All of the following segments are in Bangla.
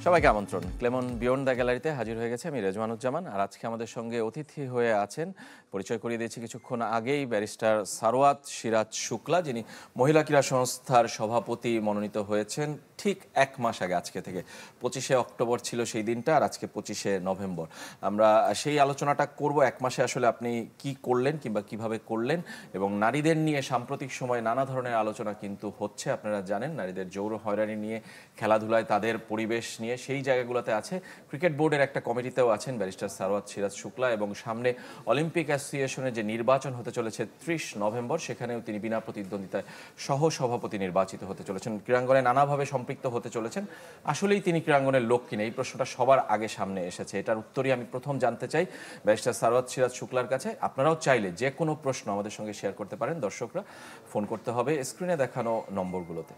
সবাইকে আমন্ত্রণ। ক্লেমন বিয়ন্ড দ্য গ্যালারিতে হাজির হয়ে গেছে আমি রেজওয়ানুজ্জামান। আর আজকে আমাদের সঙ্গে অতিথি হয়ে আছেন, পরিচয় করিয়ে দিয়েছি কিছুক্ষণ আগেই, ব্যারিস্টার সারওয়াত সিরাজ শুক্লা, যিনি মহিলা ক্রীড়া সংস্থার সভাপতি মনোনীত হয়েছেন ঠিক 1 মাস আগে। আজকে থেকে 25শে অক্টোবর ছিল সেই দিনটা, আর আজকে 25শে নভেম্বর। আমরা সেই আলোচনাটা করব 1 মাসে আসলে আপনি কি করলেন কিংবা কিভাবে করলেন, এবং নারীদের নিয়ে সাম্প্রতিক সময়ে নানা ধরনের আলোচনা কিন্তু হচ্ছে। আপনারা জানেন নারীদের যৌন হয়রানি নিয়ে, খেলাধুলায় তাদের পরিবেশ নিয়ে, সেই জায়গাগুলোতে আছে। ক্রিকেট বোর্ডের একটা কমিটিতেও আছেন ব্যারিস্টার সারওয়াত সিরাজ শুক্লা, এবং সামনে অলিম্পিক অ্যাসোসিয়েশনের যে নির্বাচন হতে চলেছে 30 নভেম্বর, সেখানেও তিনি বিনা প্রতিদ্বন্দ্বিতায় সহ সভাপতি নির্বাচিত হতে চলেছেন। ক্রীড়াঙ্গনে নানাভাবে সম্পৃক্ত হতে চলেছেন। আসলেই তিনি ক্রীড়াঙ্গনের লোক কিনা, এই প্রশ্নটা সবার আগে সামনে এসেছে। এটার উত্তরই আমি প্রথম জানতে চাই ব্যারিস্টার সারওয়াত সিরাজ শুক্লার কাছে। আপনারাও চাইলে যে কোনো প্রশ্ন আমাদের সঙ্গে শেয়ার করতে পারেন। দর্শকরা ফোন করতে হবে স্ক্রিনে দেখানো নম্বরগুলোতে।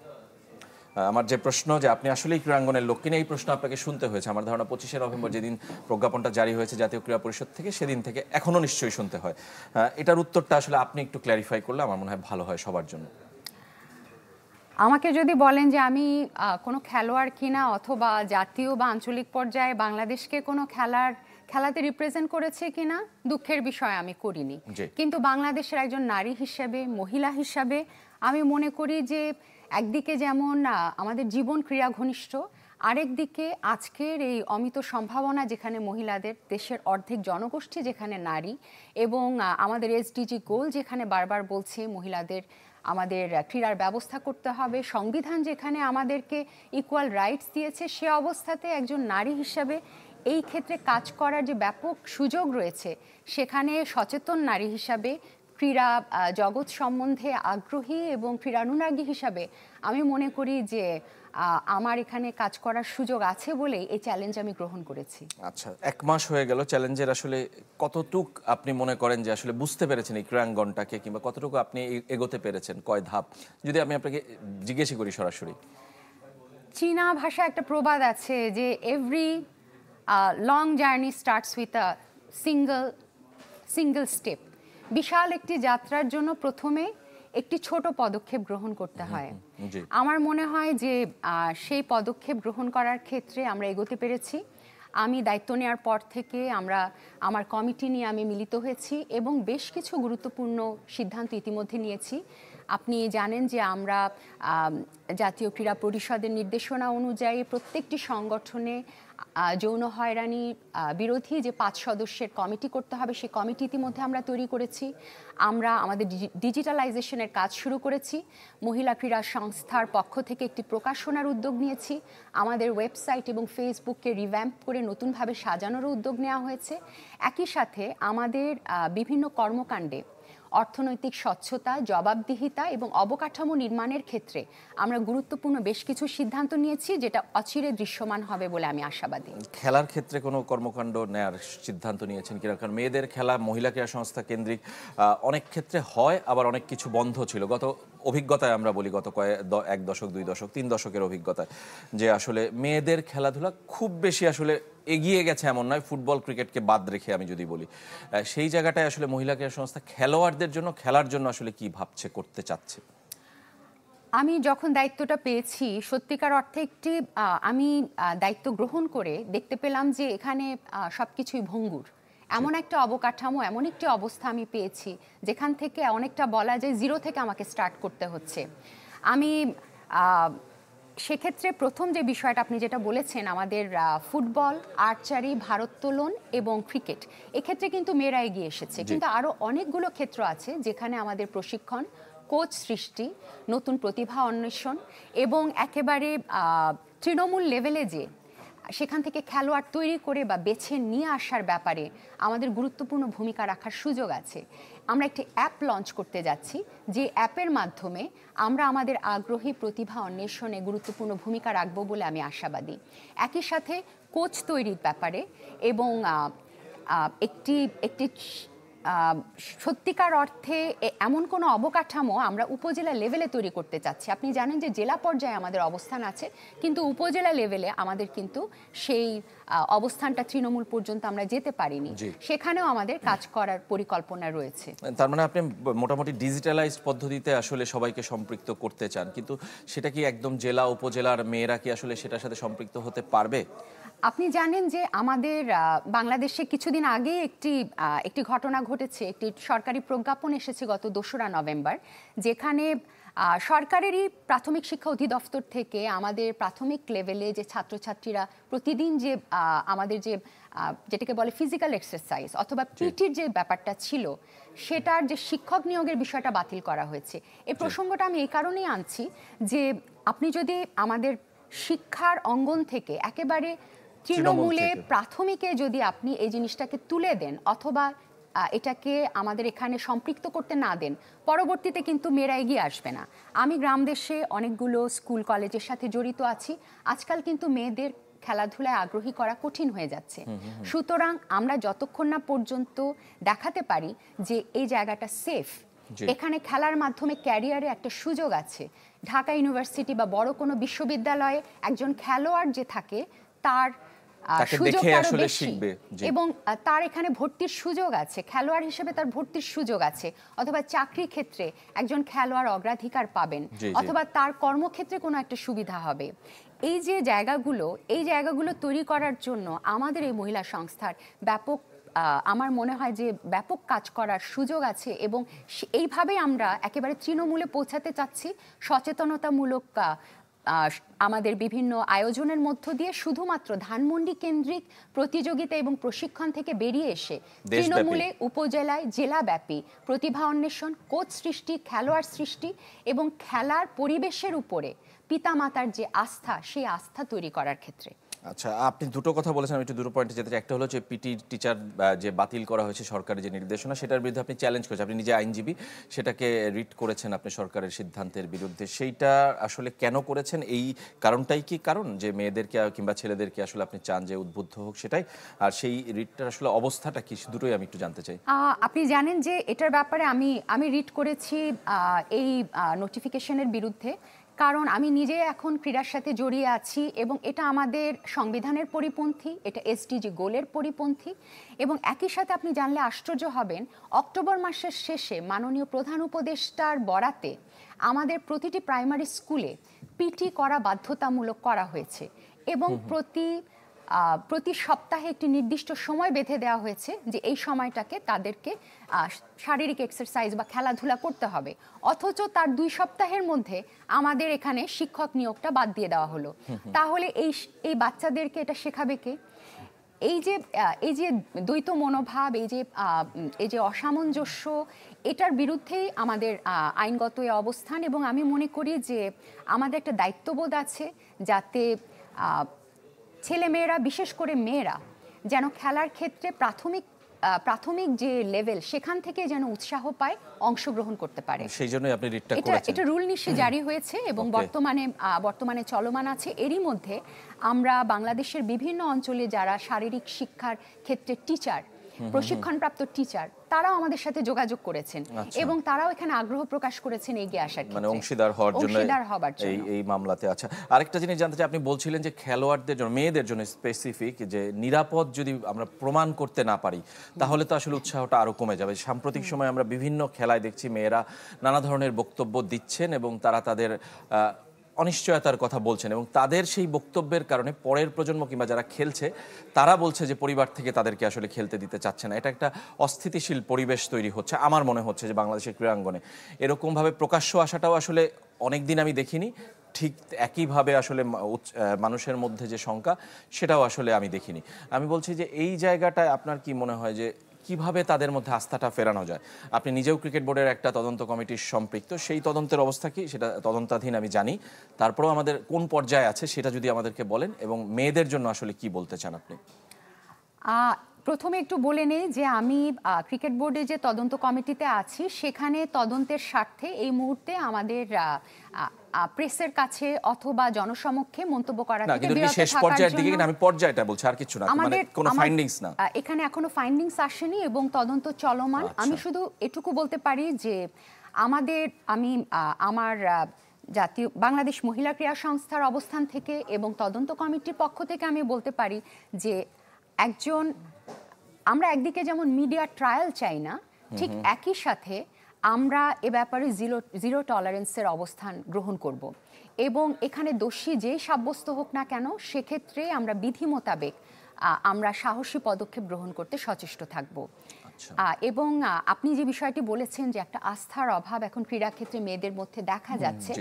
আমার যে প্রশ্ন, যে আপনি আসলেই ক্রীড়াঙ্গনের লোক কিনা, এই প্রশ্ন আপনাকে শুনতে হয়েছে আমার ধারণা 25শে নভেম্বর যেদিন প্রজ্ঞাপনটা জারি হয়েছে জাতীয় ক্রীড়া পরিষদ থেকে, সেদিন থেকে এখনও নিশ্চয়ই শুনতে হয়। এটার উত্তরটা আসলে আপনি একটু ক্ল্যারিফাই করলে আমার মনে হয় ভালো হয় সবার জন্য। আমাকে যদি বলেন যে আমি কোনো খেলোয়াড় কিনা, অথবা জাতীয় বা আঞ্চলিক পর্যায়ে বাংলাদেশকে কোনো খেলাতে রিপ্রেজেন্ট করেছে কিনা, দুঃখের বিষয় আমি করিনি। কিন্তু বাংলাদেশের একজন নারী হিসেবে, মহিলা হিসাবে আমি মনে করি যে একদিকে যেমন আমাদের জীবন ক্রীড়া ঘনিষ্ঠ, আরেক দিকে আজকের এই অমিত সম্ভাবনা, যেখানে মহিলাদের, দেশের অর্ধেক জনগোষ্ঠী যেখানে নারী, এবং আমাদের এসডিজি গোল যেখানে বারবার বলছে মহিলাদের আমাদের ক্রীড়ার ব্যবস্থা করতে হবে, সংবিধান যেখানে আমাদেরকে ইকুয়াল রাইটস দিয়েছে, সে অবস্থাতে একজন নারী হিসাবে এই ক্ষেত্রে কাজ করার যে ব্যাপক সুযোগ রয়েছে, সেখানে সচেতন নারী হিসাবে, ক্রীড়া জগৎ সম্বন্ধে আগ্রহী এবং ক্রীড়ানুরাগী হিসাবে আমি মনে করি যে আমার এখানে কাজ করার সুযোগ আছে বলেই এই চ্যালেঞ্জ আমি গ্রহণ করেছি। আচ্ছা, 1 মাস হয়ে গেল, চ্যালেঞ্জের আসলে কতটুক আপনি মনে করেন যে আসলে বুঝতে পেরেছেন এই ক্রীড়াঙ্গনটাকে, কিংবা কতটুকু আপনি এগোতে পেরেছেন, কয় ধাপ, যদি আমি আপনাকে জিজ্ঞেসই করি সরাসরি? চীনা ভাষায় একটা প্রবাদ আছে যে every long journey starts with a single step. বিশাল একটি যাত্রার জন্য প্রথমে একটি ছোট পদক্ষেপ গ্রহণ করতে হয়। আমার মনে হয় যে সেই পদক্ষেপ গ্রহণ করার ক্ষেত্রে আমরা এগোতে পেরেছি। আমি দায়িত্ব নেওয়ার পর থেকে আমার কমিটি নিয়ে আমি মিলিত হয়েছি এবং বেশ কিছু গুরুত্বপূর্ণ সিদ্ধান্ত ইতিমধ্যে নিয়েছি। আপনি জানেন যে আমরা জাতীয় ক্রীড়া পরিষদের নির্দেশনা অনুযায়ী প্রত্যেকটি সংগঠনে যৌন হয়রানি বিরোধী যে 5 সদস্যের কমিটি করতে হবে, সেই কমিটি ইতিমধ্যে আমরা তৈরি করেছি। আমরা আমাদের ডিজিটালাইজেশনের কাজ শুরু করেছি। মহিলা ক্রীড়া সংস্থার পক্ষ থেকে একটি প্রকাশনার উদ্যোগ নিয়েছি। আমাদের ওয়েবসাইট এবং ফেসবুককে রিভ্যাম্প করে নতুনভাবে সাজানোরও উদ্যোগ নেওয়া হয়েছে। একই সাথে আমাদের বিভিন্ন কর্মকাণ্ডে অর্থনৈতিক স্বচ্ছতা, জবাবদিহিতা এবং অবকাঠামো নির্মাণের ক্ষেত্রে আমরা গুরুত্বপূর্ণ বেশ কিছু সিদ্ধান্ত নিয়েছি, যেটা অচিরে দৃশ্যমান হবে বলে আমি আশাবাদী। খেলার ক্ষেত্রে কোনো কর্মকাণ্ড নেওয়ার সিদ্ধান্ত নিয়েছেন কিনা? কারণ মেয়েদের খেলা মহিলা ক্রীড়া সংস্থা কেন্দ্রিক অনেক ক্ষেত্রে হয়, আবার অনেক কিছু বন্ধ ছিল। গত অভিজ্ঞতায় আমরা বলি, গত 1 দশক 2 দশক 3 দশকের অভিজ্ঞতায়, যে আসলে মেয়েদের খেলাধুলা খুব বেশি আসলে এগিয়ে গেছে এমন নয়, ফুটবল ক্রিকেটকে বাদ রেখে আমি যদি বলি। সেই জায়গাটায় আসলে মহিলা ক্রীড়া সংস্থা খেলোয়াড়দের জন্য, খেলার জন্য আসলে কি ভাবছে, করতে চাচ্ছে? আমি যখন দায়িত্বটা পেয়েছি, সত্যিকার অর্থে আমি দায়িত্ব গ্রহণ করে দেখতে পেলাম যে এখানে সবকিছুই ভঙ্গুর। এমন একটা অবকাঠামো, এমন একটি অবস্থা আমি পেয়েছি যেখান থেকে অনেকটা বলা যায় জিরো থেকে আমাকে স্টার্ট করতে হচ্ছে। আমি সেক্ষেত্রে প্রথম যে বিষয়টা আপনি যেটা বলেছেন, আমাদের ফুটবল, আর্চারি, ভারোত্তোলন এবং ক্রিকেট, এক্ষেত্রে কিন্তু মেয়েরা এগিয়ে এসেছে। কিন্তু আরও অনেকগুলো ক্ষেত্র আছে যেখানে আমাদের প্রশিক্ষণ, কোচ সৃষ্টি, নতুন প্রতিভা অন্বেষণ এবং একেবারে তৃণমূল লেভেলে যে সেখান থেকে খেলোয়াড় তৈরি করে বা বেছে নিয়ে আসার ব্যাপারে আমাদের গুরুত্বপূর্ণ ভূমিকা রাখার সুযোগ আছে। আমরা একটি অ্যাপ লঞ্চ করতে যাচ্ছি, যে অ্যাপের মাধ্যমে আমরা আমাদের আগ্রহী প্রতিভা অন্বেষণে গুরুত্বপূর্ণ ভূমিকা রাখব বলে আমি আশাবাদী। একই সাথে কোচ তৈরির ব্যাপারে এবং একটি আহ, সত্যিকার অর্থে এমন কোনো অবকাঠামো আমরা উপজেলা লেভেলে তৈরি করতে চাচ্ছি। আপনি জানেন যে জেলা পর্যায়ে আমাদের অবস্থান আছে, কিন্তু উপজেলা লেভেলে আমাদের কিন্তু সেই অবস্থানটা তৃণমূল পর্যন্ত আমরা যেতে পারিনি। সেখানেও আমাদের কাজ করার পরিকল্পনা রয়েছে। তার মানে আপনি মোটামুটি ডিজিটালাইজড পদ্ধতিতে আসলে সবাইকে সম্পৃক্ত করতে চান, কিন্তু সেটা কি একদম জেলা উপজেলার মেয়েরা কি আসলে সেটার সাথে সম্পৃক্ত হতে পারবে? আপনি জানেন যে আমাদের বাংলাদেশে কিছুদিন আগে একটি ঘটনা ঘটেছে। একটি সরকারি প্রজ্ঞাপন এসেছে গত 2রা নভেম্বর, যেখানে সরকারেরই প্রাথমিক শিক্ষা অধিদপ্তর থেকে আমাদের প্রাথমিক লেভেলে যে ছাত্রছাত্রীরা প্রতিদিন যে আমাদের যেটাকে বলে ফিজিক্যাল এক্সারসাইজ অথবা পিটির যে ব্যাপারটা ছিল, সেটার যে শিক্ষক নিয়োগের বিষয়টা বাতিল করা হয়েছে। এই প্রসঙ্গটা আমি এই কারণেই আনছি যে আপনি যদি আমাদের শিক্ষার অঙ্গন থেকে একেবারে তৃণমূলে প্রাথমিকে যদি আপনি এই জিনিসটাকে তুলে দেন অথবা এটাকে আমাদের এখানে সম্পৃক্ত করতে না দেন, পরবর্তীতে কিন্তু মেয়েরা এগিয়ে আসবে না। আমি গ্রাম দেশে অনেকগুলো স্কুল কলেজের সাথে জড়িত আছি। আজকাল কিন্তু মেয়েদের খেলাধুলায় আগ্রহী করা কঠিন হয়ে যাচ্ছে। সুতরাং আমরা যতক্ষণ না পর্যন্ত দেখাতে পারি যে এই জায়গাটা সেফ, এখানে খেলার মাধ্যমে ক্যারিয়ারে একটা সুযোগ আছে। ঢাকা ইউনিভার্সিটি বা বড় কোনো বিশ্ববিদ্যালয়ে একজন খেলোয়াড় যে থাকে তার সুযোগ আরো বেশি, এবং তার এখানে ভর্তির সুযোগ আছে, খেলোয়াড় হিসেবে তার ভর্তির সুযোগ আছে, অথবা চাকরি ক্ষেত্রে একজন খেলোয়াড় অগ্রাধিকার পাবেন, অথবা তার কর্মক্ষেত্রে কোনো একটা সুবিধা হবে। এই জায়গাগুলো তৈরি করার জন্য আমাদের এই মহিলা সংস্থার আমার মনে হয় যে ব্যাপক কাজ করার সুযোগ আছে, এবং এইভাবে আমরা একেবারে তৃণমূলে পৌঁছাতে চাচ্ছি। সচেতনতামূলক আমাদের বিভিন্ন আয়োজনের মধ্য দিয়ে শুধুমাত্র ধানমন্ডি কেন্দ্রিক প্রতিযোগিতা এবং প্রশিক্ষণ থেকে বেরিয়ে এসে তৃণমূলে, উপজেলায়, জেলাব্যাপী প্রতিভা অন্বেষণ, কোচ সৃষ্টি, খেলোয়াড় সৃষ্টি এবং খেলার পরিবেশের উপরে পিতামাতার যে আস্থা, সেই আস্থা তৈরি করার ক্ষেত্রে। আচ্ছা, আপনি দুটো কথা বলেছেন, আমি একটু দুটো পয়েন্টে যেতে চাই। একটা হলো যে পিটি টিচার যে বাতিল করা হয়েছে সরকারের যে নির্দেশনা, সেটার বিরুদ্ধে আপনি চ্যালেঞ্জ করেছেন, আপনি নিজে আইনজীবী, সেটাকে রিট করেছেন আপনি সরকারের সিদ্ধান্তের বিরুদ্ধে। সেইটা আসলে কেন করেছেন? এই কারণটাই কি কারণ যে মেয়েদেরকে কিংবা ছেলেদেরকে আসলে আপনি চান যে উদ্বুদ্ধ হোক সেটাই, আর সেই রিটটার আসলে অবস্থাটা কি, দুটোই আমি একটু জানতে চাই। আপনি জানেন যে এটার ব্যাপারে আমি রিট করেছি এই নোটিফিকেশনের বিরুদ্ধে, কারণ আমি নিজে এখন ক্রীড়ার সাথে জড়িয়ে আছি এবং এটা আমাদের সংবিধানের পরিপন্থী, এটা এসডিজি গোলের পরিপন্থী। এবং একই সাথে আপনি জানলে আশ্চর্য হবেন, অক্টোবর মাসের শেষে মাননীয় প্রধান উপদেষ্টার বরাতে আমাদের প্রতিটি প্রাইমারি স্কুলে পিটি করা বাধ্যতামূলক করা হয়েছে, এবং প্রতি সপ্তাহে একটি নির্দিষ্ট সময় বেঁধে দেওয়া হয়েছে যে এই সময়টাকে তাদেরকে শারীরিক এক্সারসাইজ বা খেলাধুলা করতে হবে। অথচ তার 2 সপ্তাহের মধ্যে আমাদের এখানে শিক্ষক নিয়োগটা বাদ দিয়ে দেওয়া হলো। তাহলে এই বাচ্চাদেরকে এটা শেখাবে কে? এই যে দ্বৈত মনোভাব, এই যে অসামঞ্জস্য, এটার বিরুদ্ধেই আমাদের আইনগত অবস্থান। এবং আমি মনে করি যে আমাদের একটা দায়িত্ববোধ আছে যাতে ছেলেমেয়েরা, বিশেষ করে মেয়েরা, যেন খেলার ক্ষেত্রে প্রাথমিক যে লেভেল সেখান থেকে যেন উৎসাহ পায়, অংশগ্রহণ করতে পারে। সেই জন্যই আপনি রিটটা করেছেন। এটা রুল নিশ্চয়ই জারি হয়েছে এবং বর্তমানে চলমান আছে। এরই মধ্যে আমরা বাংলাদেশের বিভিন্ন অঞ্চলে যারা শারীরিক শিক্ষার ক্ষেত্রে টিচার, প্রশিক্ষণপ্রাপ্ত টিচার, তারাও আমাদের সাথে যোগাযোগ করেছেন এবং তারাও এখানে আগ্রহ প্রকাশ করেছেন এগিয়ে আসার ক্ষেত্রে, মানে অংশীদার হওয়ার জন্য এই মামলাতে। আচ্ছা, আরেকটা জিনিস জানতে চাই, আপনি বলছিলেন যে খেলোয়াড়দের জন্য, মেয়েদের জন্য স্পেসিফিক, যে নিরাপদ যদি আমরা প্রমাণ করতে না পারি তাহলে তো আসলে উৎসাহটা আরো কমে যাবে। সাম্প্রতিক সময় আমরা বিভিন্ন খেলায় দেখছি মেয়েরা নানা ধরনের বক্তব্য দিচ্ছেন এবং তারা তাদের অনিশ্চয়তার কথা বলছেন, এবং তাদের সেই বক্তব্যের কারণে পরের প্রজন্ম কিংবা যারা খেলছে তারা বলছে যে পরিবার থেকে তাদেরকে আসলে খেলতে দিতে চাচ্ছে না। এটা একটা অস্থিতিশীল পরিবেশ তৈরি হচ্ছে। আমার মনে হচ্ছে যে বাংলাদেশের ক্রীড়াঙ্গনে এরকমভাবে প্রকাশ্য আসাটাও আসলে অনেকদিন আমি দেখিনি। ঠিক একইভাবে আসলে মানুষের মধ্যে যে শঙ্কা, সেটাও আসলে আমি দেখিনি। আমি বলছি যে এই জায়গাটায় আপনার কি মনে হয় যে কিভাবে তাদের মধ্যে আস্থাটা ফেরানো যায়? আপনি নিজেও ক্রিকেট বোর্ডের একটা তদন্ত কমিটির সম্পৃক্ত, সেই তদন্তের অবস্থা কি, সেটা তদন্তাধীন আমি জানি, তারপরেও আমাদের কোন পর্যায়ে আছে সেটা যদি আমাদেরকে বলেন, এবং মেয়েদের জন্য আসলে কি বলতে চান আপনি? প্রথমে একটু বলে নেই যে আমি ক্রিকেট বোর্ডে যে তদন্ত কমিটিতে আছি সেখানে তদন্তের স্বার্থে এই মুহূর্তে আমাদের প্রেসের কাছে অথবা জনসমক্ষে মন্তব্য করা না, থেকে কিন্তু বিরত শেষ থাকার পর্যায়ের দিকে জন্য কিন্তু আমি পর্যায়টা বলছি, আর কিছু না, মানে কোনো ফাইন্ডিংস না। এখানে এখনো ফাইন্ডিংস আসেনি এবং তদন্ত চলমান। আমি শুধু এটুকু বলতে পারি যে আমার জাতীয় বাংলাদেশ মহিলা ক্রীড়া সংস্থার অবস্থান থেকে এবং তদন্ত কমিটির পক্ষ থেকে আমি বলতে পারি যে আমরা একদিকে যেমন মিডিয়া ট্রায়াল চাই না, ঠিক একই সাথে আমরা এ ব্যাপারে জিরো টলারেন্সের অবস্থান গ্রহণ করব এবং এখানে দোষী যেই সাব্যস্ত হোক না কেন সেক্ষেত্রে আমরা বিধি মোতাবেক আমরা সাহসী পদক্ষেপ গ্রহণ করতে সচেষ্ট থাকব। এবং আপনি যে বিষয়টি বলেছেন যে একটা আস্থার অভাব এখন ক্রীড়াক্ষেত্রে মেয়েদের মধ্যে দেখা যাচ্ছে,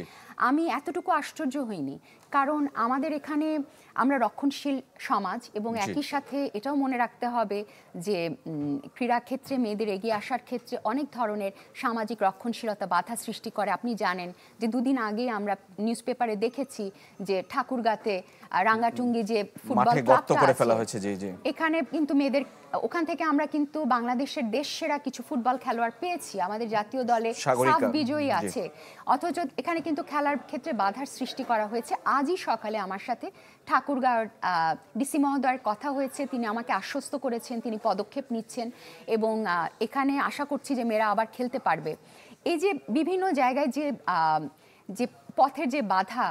আমি এতটুকু আশ্চর্য হইনি, কারণ আমাদের এখানে আমরা রক্ষণশীল সমাজ এবং একই সাথে এটাও মনে রাখতে হবে যে ক্রীড়াক্ষেত্রে মেয়েদের এগিয়ে আসার ক্ষেত্রে অনেক ধরনের সামাজিক রক্ষণশীলতা বাধা সৃষ্টি করে। আপনি জানেন যে দুদিন আগে আমরা নিউজ পেপারে দেখেছি যে ঠাকুরগাঁতে রাঙ্গাটুঙ্গি যে ফুটবল ক্লাবটা আছে এখানে কিন্তু মেয়েদের ওখান থেকে আমরা কিন্তু বাংলাদেশের দেশ সেরা কিছু ফুটবল খেলোয়াড় পেয়েছি, আমাদের জাতীয় দলে সাব বিজয়ী আছে, অথচ এখানে কিন্তু খেলার ক্ষেত্রে বাধার সৃষ্টি করা হয়েছে। আজই সকালে আমার সাথে ঠাকুরগাঁও ডিসি মহোদয়ের কথা হয়েছে, তিনি আমাকে আশ্বস্ত করেছেন তিনি পদক্ষেপ নিচ্ছেন এবং এখানে আশা করছি যে মেয়েরা আবার খেলতে পারবে। এই যে বিভিন্ন জায়গায় যে পথের যে বাধা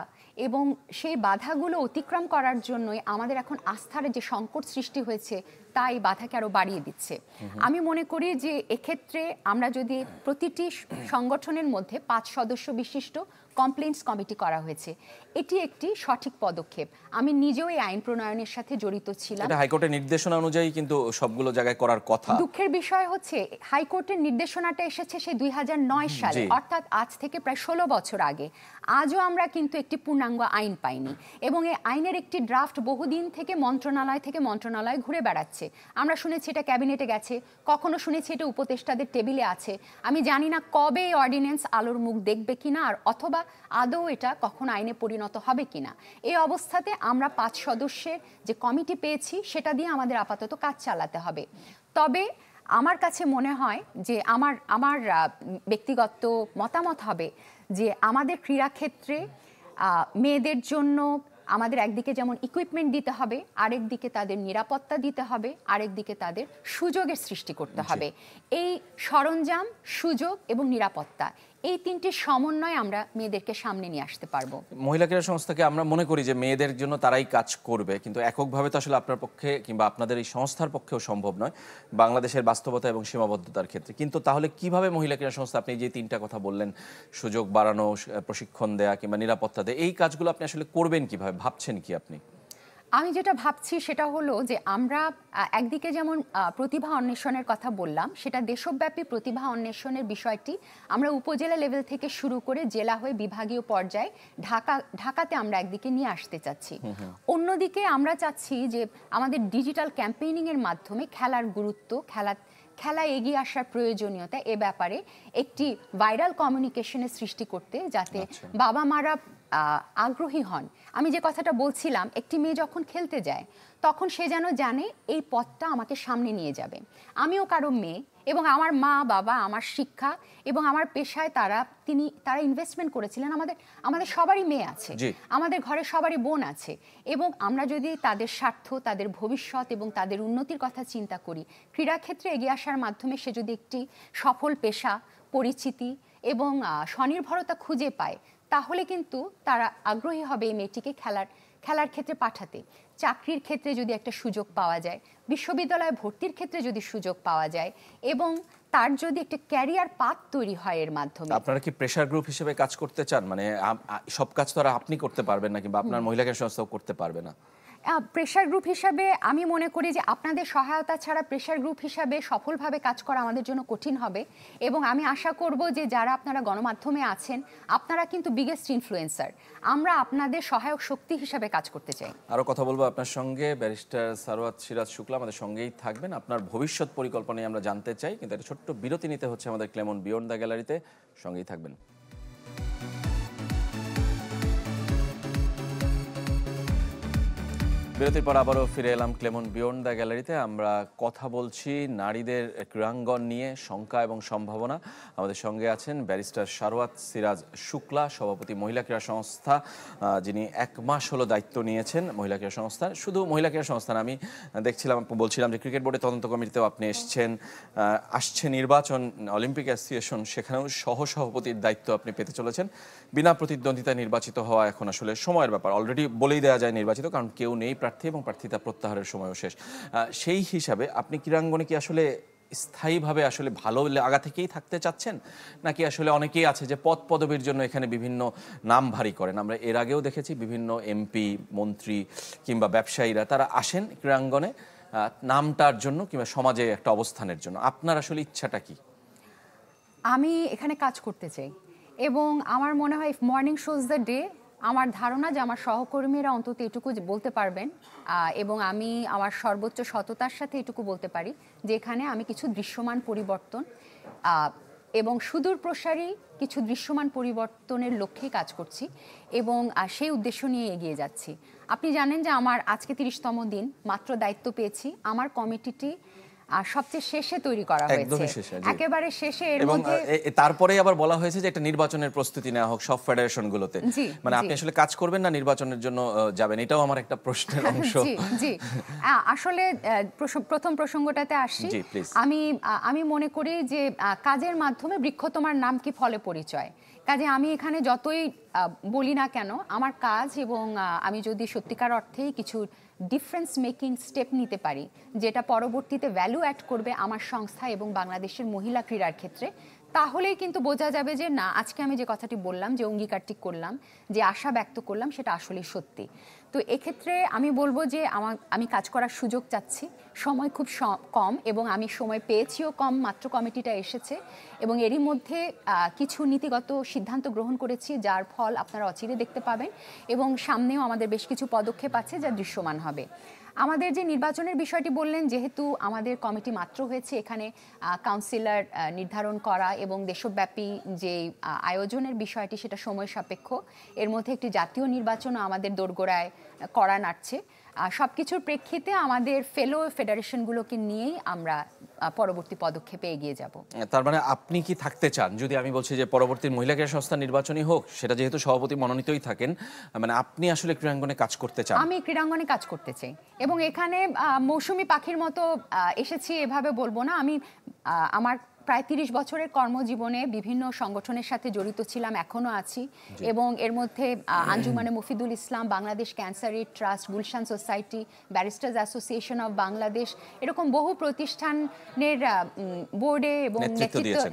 এবং সেই বাধাগুলো অতিক্রম করার জন্যই আমাদের এখন আস্থার যে সংকট সৃষ্টি হয়েছে তা এই বাধাকে আরো বাড়িয়ে দিচ্ছে। আমি মনে করি যে এক্ষেত্রে আমরা যদি প্রতিটি সংগঠনের মধ্যে 5 সদস্য বিশিষ্ট কমপ্লেইন্টস কমিটি করা হয়েছে, এটি একটি সঠিক পদক্ষেপ। আমি নিজেও এই আইন প্রণয়নের সাথে জড়িত ছিলাম। এটা হাইকোর্টের নির্দেশনা অনুযায়ী কিন্তু সবগুলো জায়গায় করার কথা। দুঃখের বিষয় হচ্ছে হাইকোর্টের নির্দেশনাটা এসেছে সেই 2009 সালে, অর্থাৎ আজ থেকে প্রায় 16 বছর আগে। আজও আমরা কিন্তু একটি পূর্ণাঙ্গ আইন পাইনি এবং এই আইনের একটি ড্রাফট বহুদিন থেকে মন্ত্রণালয় ঘুরে বেড়াচ্ছে। আমরা শুনেছি এটা ক্যাবিনেটে গেছে, কখনো শুনেছি এটা উপদেষ্টাদের টেবিলে আছে। আমি জানি না কবে এই অর্ডিন্যান্স আলোর মুখ দেখবে কিনা, আর অথবা আদৌ এটা কখন আইনে পরিণত হবে কিনা। এই অবস্থাতে আমরা 5 সদস্যের যে কমিটি পেয়েছি সেটা দিয়ে আমাদের আপাতত কাজ চালাতে হবে। তবে আমার কাছে মনে হয় যে আমার ব্যক্তিগত মতামত হবে যে আমাদের ক্রীড়াক্ষেত্রে মেয়েদের জন্য আমাদের একদিকে যেমন ইকুইপমেন্ট দিতে হবে, আরেক দিকে তাদের নিরাপত্তা দিতে হবে, আরেক দিকে তাদের সুযোগের সৃষ্টি করতে হবে। এই সরঞ্জাম, সুযোগ এবং নিরাপত্তা, এই তিনটি সমন্বয় আমরা মেয়েদেরকে সামনে নিয়ে আসতে পারবো। মহিলা ক্রীড়া সংস্থাকে আমরা মনে করি যে মেয়েদের জন্য তারাই কাজ করবে, কিন্তু এককভাবে তো আসলে আপনার পক্ষে কিংবা আপনাদের এই সংস্থার পক্ষেও সম্ভব নয় বাংলাদেশের বাস্তবতা এবং সীমাবদ্ধতার ক্ষেত্রে। কিন্তু তাহলে কিভাবে মহিলা ক্রীড়া সংস্থা, আপনি যে 3টা কথা বললেন, সুযোগ বাড়ানো, প্রশিক্ষণ দেয়া কিংবা নিরাপত্তা দেয়া, এই কাজগুলো আপনি আসলে করবেন কিভাবে, ভাবছেন কি আপনি? আমি যেটা ভাবছি সেটা হলো যে আমরা একদিকে যেমন প্রতিভা অন্বেষণের কথা বললাম, সেটা দেশব্যাপী প্রতিভা অন্বেষণের বিষয়টি আমরা উপজেলা লেভেল থেকে শুরু করে জেলা হয়ে বিভাগীয় পর্যায়ে ঢাকাতে আমরা একদিকে নিয়ে আসতে চাচ্ছি। অন্যদিকে আমরা চাচ্ছি যে আমাদের ডিজিটাল ক্যাম্পেইনিং এর মাধ্যমে খেলার গুরুত্ব, খেলা এগিয়ে আসার প্রয়োজনীয়তা এ ব্যাপারে একটি ভাইরাল কমিউনিকেশনের সৃষ্টি করতে, যাতে বাবা মারা আগ্রহী হন। আমি যে কথাটা বলছিলাম, একটি মেয়ে যখন খেলতে যায় তখন সে যেন জানে এই পথটা আমাকে সামনে নিয়ে যাবে। আমিও কারো মেয়ে এবং আমার মা বাবা আমার শিক্ষা এবং আমার পেশায় তারা ইনভেস্টমেন্ট করেছিলেন। আমাদের সবারই মেয়ে আছে, আমাদের ঘরে সবারই বোন আছে, এবং আমরা যদি তাদের স্বার্থ, তাদের ভবিষ্যৎ এবং তাদের উন্নতির কথা চিন্তা করি, ক্রীড়াক্ষেত্রে এগিয়ে আসার মাধ্যমে সে যদি একটি সফল পেশা, পরিচিতি এবং স্বনির্ভরতা খুঁজে পায়, তাহলে কিন্তু তারা আগ্রহী হবে এই মেয়েটিকে খেলার ক্ষেত্রে পাঠাতে। চাকরির ক্ষেত্রে যদি একটা সুযোগ পাওয়া যায়, বিশ্ববিদ্যালয়ে ভর্তির ক্ষেত্রে যদি সুযোগ পাওয়া যায় এবং তার যদি একটা ক্যারিয়ার পাথ তৈরি হয় এর মাধ্যমে। আপনারা কি প্রেসার গ্রুপ হিসেবে কাজ করতে চান? মানে সব কাজ তো আর আপনি করতে পারবেন না কিংবা আপনার মহিলা ক্রীড়া সংস্থাও করতে পারবে না। প্রেসার গ্রুপ হিসাবে আমি মনে করি যে আপনাদের সহায়তা ছাড়া প্রেসার গ্রুপ হিসাবে সফলভাবে কাজ করা আমাদের জন্য কঠিন হবে, এবং আমি আশা করব যে যারা আপনারা গণমাধ্যমে আছেন আপনারা কিন্তু বিগেস্ট ইনফ্লুয়েন্সার, আমরা আপনাদের সহায়ক শক্তি হিসাবে কাজ করতে চাই। আরও কথা বলবো আপনার সঙ্গে, ব্যারিস্টার সারওয়াত সিরাজ শুক্লা আমাদের সঙ্গেই থাকবেন। আপনার ভবিষ্যৎ পরিকল্পনায় আমরা জানতে চাই, কিন্তু একটা ছোট্ট বিরতি নিতে হচ্ছে আমাদের ক্লেমন বিয়ন্ড দ্য গ্যালারিতে, সঙ্গেই থাকবেন। বিরতির পর আবারও ফিরে এলাম ক্লেমন বিয়ন্ড দ্য গ্যালারিতে। আমরা কথা বলছি নারীদের ক্রীড়াঙ্গন নিয়ে শঙ্কা এবং সম্ভাবনা। আমাদের সঙ্গে আছেন ব্যারিস্টার সারওয়াত সিরাজ শুক্লা, সভাপতি মহিলা ক্রীড়া সংস্থা, যিনি 1 মাস হলো দায়িত্ব নিয়েছেন মহিলা ক্রীড়া সংস্থার। শুধু মহিলা ক্রীড়া সংস্থা না, আমি বলছিলাম যে ক্রিকেট বোর্ডের তদন্ত কমিটিতেও আপনি এসছেন, আসছে নির্বাচন, অলিম্পিক অ্যাসোসিয়েশন, সেখানেও সহসভাপতির দায়িত্ব আপনি পেতে চলেছেন। বিনা প্রতিদ্বন্দ্বিতায় নির্বাচিত হওয়া এখন আসলে সময়ের ব্যাপার, অলরেডি বলেই দেওয়া যায় নির্বাচিত, কারণ কেউ নেই প্রার্থী এবং প্রার্থিতা প্রত্যাহারের সময়ও শেষ। সেই হিসাবে আপনি ক্রীড়াঙ্গনে কি আসলে স্থায়ীভাবে আসলে ভালো আগা থেকেই থাকতে চাচ্ছেন, নাকি আসলে অনেকেই আছে যে পদ পদবীর জন্য এখানে বিভিন্ন নাম ভারী করেন? আমরা এর আগেও দেখেছি বিভিন্ন এমপি, মন্ত্রী কিংবা ব্যবসায়ীরা তারা আসেন ক্রীড়াঙ্গনে নামটার জন্য কিংবা সমাজে একটা অবস্থানের জন্য। আপনার আসলে ইচ্ছাটা কি? আমি এখানে কাজ করতে চাই এবং আমার মনে হয় মর্নিং শোজ দ্য ডে। আমার ধারণা যে আমার সহকর্মীরা অন্তত এটুকু বলতে পারবেন এবং আমি আমার সর্বোচ্চ সততার সাথে এটুকু বলতে পারি যে এখানে আমি কিছু দৃশ্যমান পরিবর্তন এবং সুদূর প্রসারী কিছু দৃশ্যমান পরিবর্তনের লক্ষ্যেই কাজ করছি এবং সেই উদ্দেশ্য নিয়ে এগিয়ে যাচ্ছি। আপনি জানেন যে আমার আজকে 30তম দিন, মাত্র দায়িত্ব পেয়েছি। আমার কমিটিটি সবচেয়ে শেষে তৈরি করা হয়েছে, একেবারে শেষে। এর মধ্যে তারপরে আবার বলা হয়েছে যে একটা নির্বাচনের প্রস্তুতি নেওয়া হোক সব ফেডারেশনগুলোতে। মানে আপনি আসলে কাজ করবেন না নির্বাচনের জন্য যাবেন, এটাও আমার একটা প্রশ্নের অংশ। জি আসলে প্রথম প্রসঙ্গটাতে আসি। আমি মনে করি যে কাজের মাধ্যমে বৃক্ষ তোমার নাম কি ফলে পরিচয়। কাজে আমি এখানে যতই বলি না কেন, আমার কাজ এবং আমি যদি সত্যিকার অর্থেই কিছু ডিফারেন্স মেকিং স্টেপ নিতে পারি যেটা পরবর্তীতে ভ্যালু অ্যাড করবে আমার সংস্থা এবং বাংলাদেশের মহিলা ক্রীড়ার ক্ষেত্রে, তাহলেই কিন্তু বোঝা যাবে যে না, আজকে আমি যে কথাটি বললাম, যে অঙ্গীকারটি করলাম, যে আশা ব্যক্ত করলাম, সেটা আসলেই সত্যি। তো এক্ষেত্রে আমি বলবো যে আমি কাজ করার সুযোগ চাচ্ছি। সময় খুব কম এবং আমি সময় পেয়েছিও কম, মাত্র কমিটিটা এসেছে এবং এরই মধ্যে কিছু নীতিগত সিদ্ধান্ত গ্রহণ করেছি যার ফল আপনারা অচিরে দেখতে পাবেন এবং সামনেও আমাদের বেশ কিছু পদক্ষেপ আছে যা দৃশ্যমান হবে। আমাদের যে নির্বাচনের বিষয়টি বললেন, যেহেতু আমাদের কমিটি মাত্র হয়েছে, এখানে কাউন্সিলর নির্ধারণ করা এবং দেশব্যাপী যে আয়োজনের বিষয়টি সেটা সময় সাপেক্ষ। এর মধ্যে একটি জাতীয় নির্বাচনও আমাদের দোরগোড়ায় করা নাড়ছে। সব কিছুর প্রেক্ষিতে আমাদের ফেলো ফেডারেশনগুলোকে নিয়েই আমরা পরবর্তী পদক্ষেপে এগিয়ে যাব। তার মানে আপনি কি থাকতে চান, যদি আমি বলছি যে পরবর্তী মহিলা ক্রীড়া সংস্থা নির্বাচনই হোক, সেটা যেহেতু সভাপতি মনোনীতই থাকেন, মানে আপনি আসলে ক্রীড়াঙ্গনে কাজ করতে চান? আমি ক্রীড়াঙ্গনে কাজ করতে চাই এবং এখানে মৌসুমী পাখির মতো এসেছি এভাবে বলবো না। আমি আমার প্রায় 30 বছরের কর্মজীবনে বিভিন্ন সংগঠনের সাথে জড়িত ছিলাম, এখনো আছি এবং এর মধ্যে Anjumane Mufidul Islam, Bangladesh cancer aid trust, Gulshan society, barristers association of Bangladesh, এরকম বহু প্রতিষ্ঠানের বোর্ডে এবং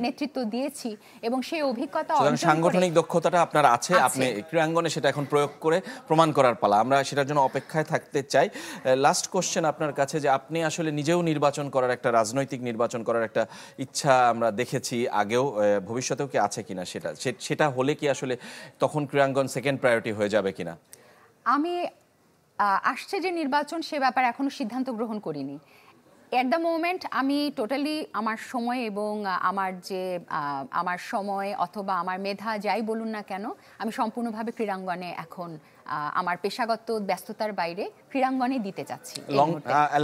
নেতৃত্ব দিয়েছি এবং সেই অভিজ্ঞতা সাংগঠনিক দক্ষতাটা আপনার আছে, আপনি ক্রীড়াঙ্গনে সেটা এখন প্রয়োগ করে প্রমাণ করার পালা। আমরা সেটার জন্য অপেক্ষায় থাকতে চাই। লাস্ট কোশ্চেন আপনার কাছে, যে আপনি আসলে নিজেও নির্বাচন করার, একটা রাজনৈতিক নির্বাচন করার একটা ইচ্ছা আমরা দেখেছি আগেও, ভবিষ্যতেও কি আছে কিনা, সেটা হলে কি আসলে তখন ক্রীড়াঙ্গন সেকেন্ড প্রায়োরিটি হয়ে যাবে কিনা? আমি আসছে যে নির্বাচন, সে ব্যাপারে এখনো সিদ্ধান্ত গ্রহণ করিনি। এট দ্য মোমেন্ট আমি টোটালি আমার সময় এবং আমার সময় অথবা আমার মেধা যাই বলুন না কেন, আমি সম্পূর্ণভাবে ক্রীড়াঙ্গনে এখন আমার পেশাগত ব্যস্ততার বাইরে ক্রীড়াঙ্গনে দিতে চাচ্ছি।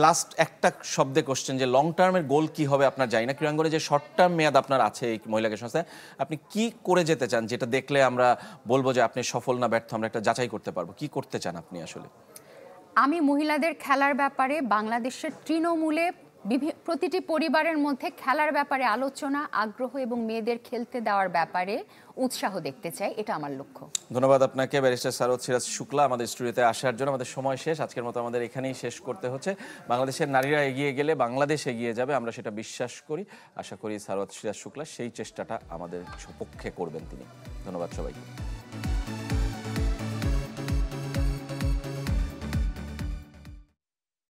লাস্ট একটা শব্দে কোশ্চেন, যে লং টার্মের গোল কি হবে আপনার জানি না, ক্রীড়াঙ্গনে যে শর্ট টার্ম মেয়াদ আপনার আছে এই মহিলা ক্রীড়া সংস্থায়, আপনি কি করে যেতে চান, যেটা দেখলে আমরা বলবো যে আপনি সফল না ব্যর্থ, আমরা একটা যাচাই করতে পারবো? কি করতে চান আপনি আসলে? আমি মহিলাদের খেলার ব্যাপারে বাংলাদেশের তৃণমূলে প্রতিটি পরিবারের মধ্যে খেলার ব্যাপারে আলোচনা, আগ্রহ এবং মেয়েদের খেলতে দেওয়ার ব্যাপারে উৎসাহ দেখতে চাই, এটা আমার লক্ষ্য। ধন্যবাদ আপনাকে ব্যারিস্টার সারওয়াত সিরাজ শুক্লা আমাদের স্টুডিওতে আসার জন্য। আমাদের সময় শেষ, আজকের মতো আমাদের এখানেই শেষ করতে হচ্ছে। বাংলাদেশের নারীরা এগিয়ে গেলে বাংলাদেশ এগিয়ে যাবে, আমরা সেটা বিশ্বাস করি। আশা করি সারওয়াত সিরাজ শুক্লা সেই চেষ্টাটা আমাদের সপক্ষে করবেন তিনি। ধন্যবাদ সবাইকে।